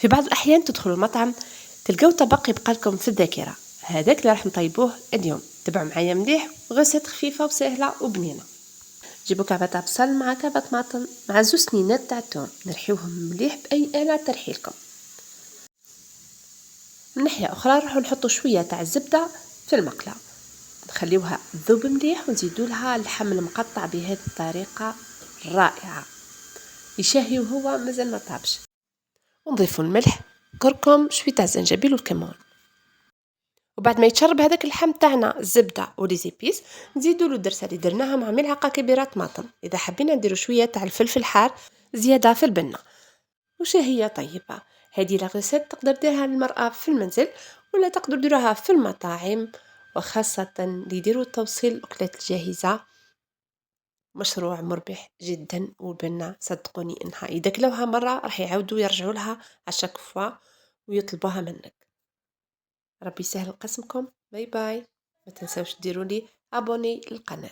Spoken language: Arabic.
في بعض الأحيان تدخلوا المطعم تلقاو طبق يبقى لكم في الذاكرة، هذاك اللي راح نطيبوه اليوم. تبعوا معايا مليح، غسيت خفيفة وسهلة وبنينة. جيبوا كعبة تاع بصل مع كعبة طماطم مع 2 سنينات تاع الثوم، نرحيوهم مليح بأي آلة ترحيلكم. من ناحية أخرى نروحو نحطو شوية تاع الزبدة في المقلة، نخليوها تذوب مليح ونزيدو لها اللحم المقطع بهذه الطريقة رائعة، يشهي وهو مازال ما طابش. ونضيفو الملح، كركم، شوية تاع الزنجبيل والكمون. وبعد ما يتشرب هذاك اللحم تاعنا الزبده وليزيبيس، نزيدوا له الدرسه اللي درناها مع ملعقه كبيره طماطم. اذا حبينا نديروا شويه تاع الفلفل الحار زياده في البنه، وشهيه طيبه. هذه لاغيسيت تقدر ديرها للمراه في المنزل، ولا تقدر ديروها في المطاعم، وخاصه اللي يديروا التوصيل الاكلات الجاهزه. مشروع مربح جدا، والبنه صدقوني انها اذا كلوها مره راح يعاودوا يرجعوا لها عشاك فوا ويطلبوها منك. ربي يسهل قسمكم. باي باي. ما تنسوش ديروا لي ابوني للقناه.